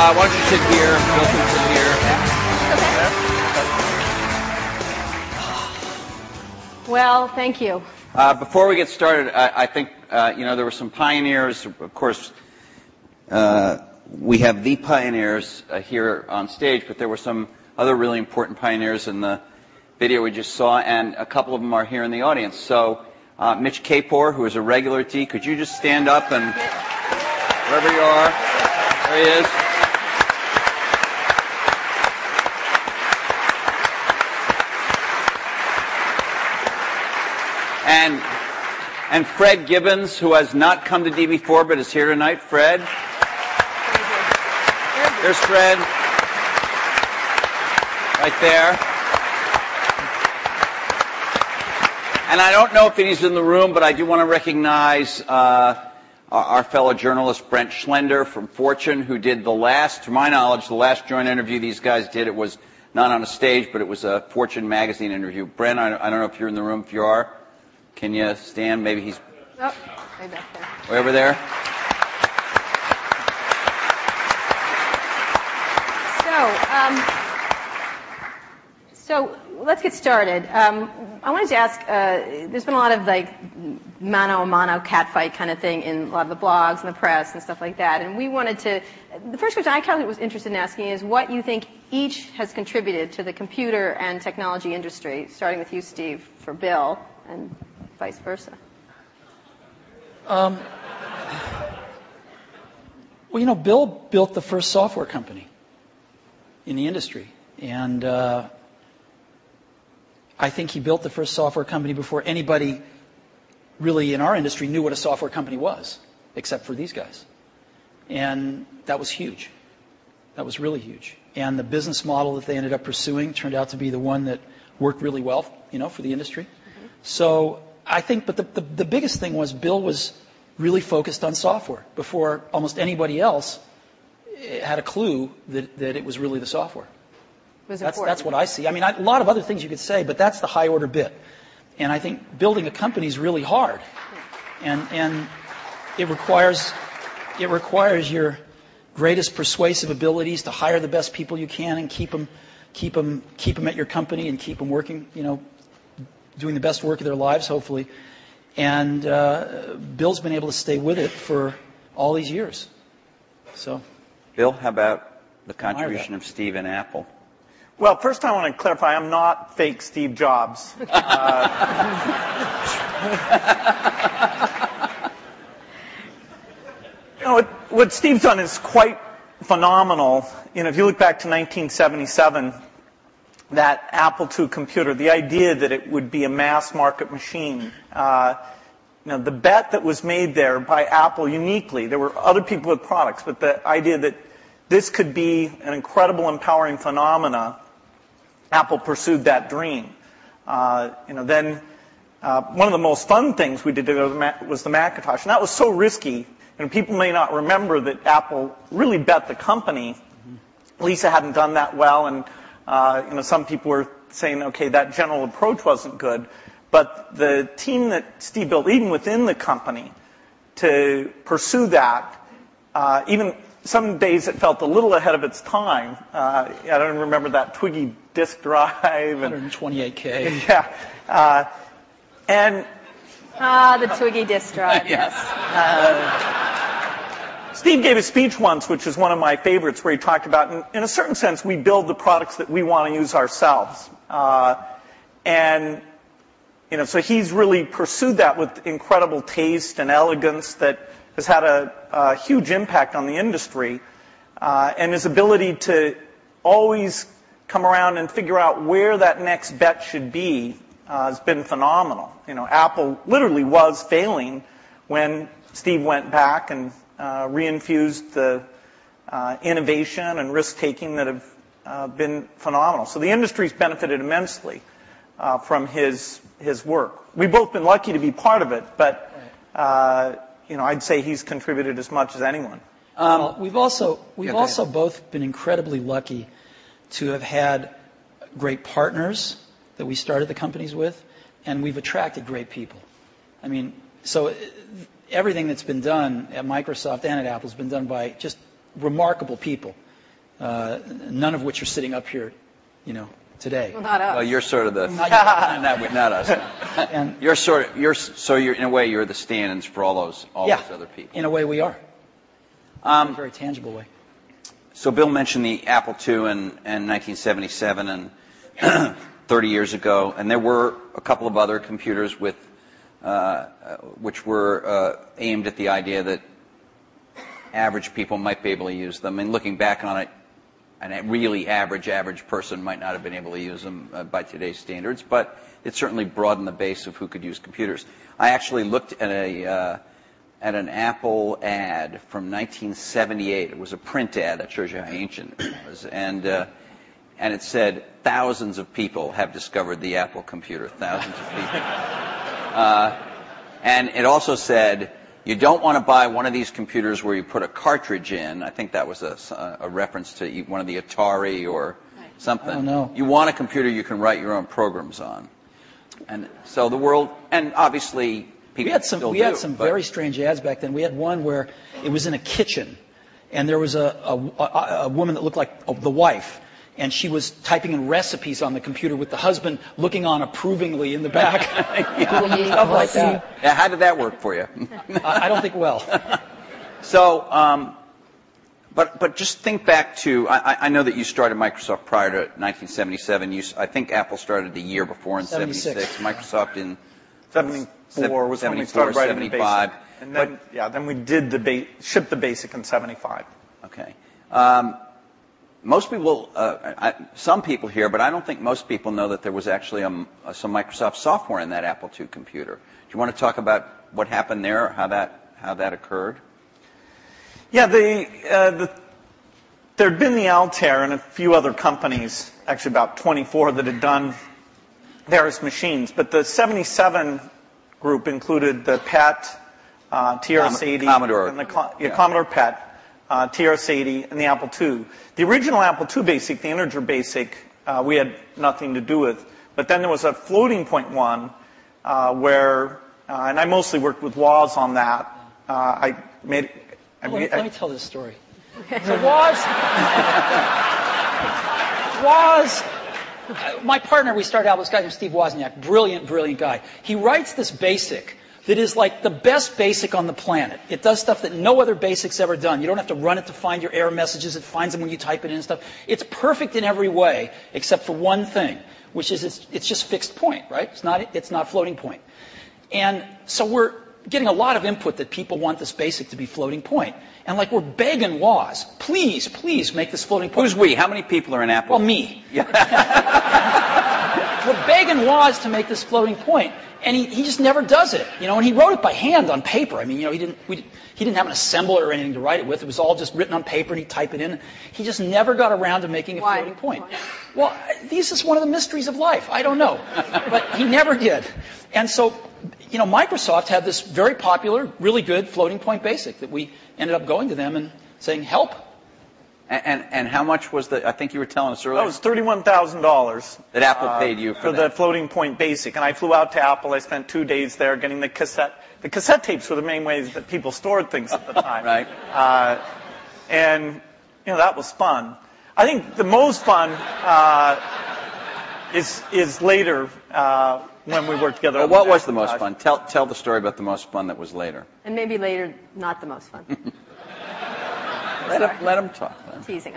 Why don't you sit here? Bill can sit here. Okay. Well, thank you. Before we get started, I think, there were some pioneers. Of course, we have the pioneers here on stage, but there were some other really important pioneers in the video we just saw, and a couple of them are here in the audience. So, Mitch Kapor, who is a regular at D, could you just stand up and wherever you are, there he is. And Fred Gibbons, who has not come to D before but is here tonight. Fred. There's Fred. Right there. And I don't know if he's in the room, but I do want to recognize our fellow journalist Brent Schlender from Fortune, who did to my knowledge, the last joint interview these guys did. It was not on a stage, but it was a Fortune magazine interview. Brent, I don't know if you're in the room. If you are, can you stand? Maybe he's way back there. Way over there. So let's get started. I wanted to ask, there's been a lot of mano a mano catfight kind of thing in a lot of the blogs and the press and stuff like that. And the first question I kind of was interested in asking is what you think each has contributed to the computer and technology industry, starting with you, Steve, for Bill, and vice versa. Well, Bill built the first software company in the industry. And I think he built the first software company before anybody really in our industry knew what a software company was, except for these guys. And that was huge. That was really huge. And the business model that they ended up pursuing turned out to be the one that worked really well, for the industry. Mm-hmm. So I think, but the biggest thing was Bill was really focused on software before almost anybody else had a clue that it was really the software. That's what I see. I mean, a lot of other things you could say, but that's the high order bit. And I think building a company is really hard, and it requires your greatest persuasive abilities to hire the best people you can and keep them at your company and keep them working, doing the best work of their lives, hopefully. And Bill's been able to stay with it for all these years. So, Bill, how about the contribution of Steve and Apple? Well, first I want to clarify, I'm not fake Steve Jobs. What Steve's done is quite phenomenal. If you look back to 1977, that Apple II computer, the idea that it would be a mass market machine, the bet that was made there by Apple uniquely, there were other people with products, but the idea that this could be an incredible, empowering phenomena, Apple pursued that dream. Then one of the most fun things we did was the Macintosh, and that was so risky. People may not remember that Apple really bet the company. Lisa hadn't done that well, and some people were saying, okay, that general approach wasn't good. But the team that Steve built, even within the company, to pursue that, even some days it felt a little ahead of its time. I don't remember that Twiggy disk drive. 128K. Yeah. The Twiggy disk drive, yes. Steve gave a speech once, which is one of my favorites, where he talked about, in a certain sense, we build the products that we want to use ourselves. So he's really pursued that with incredible taste and elegance that has had a huge impact on the industry. And his ability to always come around and figure out where that next bet should be has been phenomenal. Apple literally was failing when Steve went back and reinfused the innovation and risk-taking that have been phenomenal. So the industry's benefited immensely from his work. We've both been lucky to be part of it, but I'd say he's contributed as much as anyone. We've also both been incredibly lucky to have had great partners that we started the companies with, and we've attracted great people. I mean, so everything that's been done at Microsoft and at Apple has been done by just remarkable people none of which are sitting up here, today. Well, not us. Well, you're sort of the Not not us. And You're in a way you're the stand-ins for all those other people. in a way we are. In a very tangible way. So Bill mentioned the Apple II in 1977 and 30 years ago, and there were a couple of other computers with which were aimed at the idea that average people might be able to use them. And looking back on it, a really average person might not have been able to use them by today's standards, but it certainly broadened the base of who could use computers. I actually looked at an Apple ad from 1978. It was a print ad that shows you how ancient it was, and it said thousands of people have discovered the Apple computer. Thousands of people, and it also said, you don't want to buy one of these computers where you put a cartridge in. I think that was a reference to one of the Atari or something. Oh, no. You want a computer you can write your own programs on. And so the world, and obviously people We had some very strange ads back then. We had one where it was in a kitchen, and there was a woman that looked like the wife, and she was typing in recipes on the computer with the husband looking on approvingly in the back. Stuff like that. Yeah, how did that work for you? I don't think well. So, but just think back to, I know that you started Microsoft prior to 1977. I think Apple started the year before in 76. Microsoft in 74 was when we started writing the 75. BASIC. And then, then we did shipped the BASIC in 75. Okay. Most people, some people here, but I don't think most people know that there was actually some Microsoft software in that Apple II computer. Do you want to talk about what happened there, or how that occurred? Yeah, there'd been the Altair and a few other companies, actually about 24, that had done various machines. But the 77 group included the PET, TRS-80, Commodore. and Commodore PET. TRS-80, and the Apple II. The original Apple II BASIC, the integer BASIC, we had nothing to do with. But then there was a floating point one where, and I mostly worked with Woz on that. Let me tell this story. So Woz, my partner, we started out with this guy named Steve Wozniak, brilliant guy. He writes this BASIC that is like the best BASIC on the planet. It does stuff that no other BASIC's ever done. You don't have to run it to find your error messages. It finds them when you type it in and stuff. It's perfect in every way, except for one thing, which is it's just fixed point, right? It's not floating point. And so we're getting a lot of input that people want this BASIC to be floating point. And like we're begging Woz, please make this floating point. Who's we? How many people are in Apple? Well, me. Yeah. We're begging Woz to make this floating point. And he just never does it, and he wrote it by hand on paper. I mean, he didn't have an assembler or anything to write it with. It was all just written on paper, and he'd type it in. He just never got around to making a floating point. Why? Well, this is one of the mysteries of life. I don't know. But he never did. And so, Microsoft had this very popular, really good floating point BASIC that we ended up going to them and saying, help. And how much was I think you were telling us earlier. That was $31,000. That Apple paid you for the floating point BASIC. And I flew out to Apple. I spent 2 days there getting the cassette. The cassette tapes were the main ways that people stored things at the time. Right. And, that was fun. I think the most fun is later when we worked together. Well, what was the most fun? Tell the story about the most fun that was later. And maybe later, not the most fun. Let him talk. I'm teasing.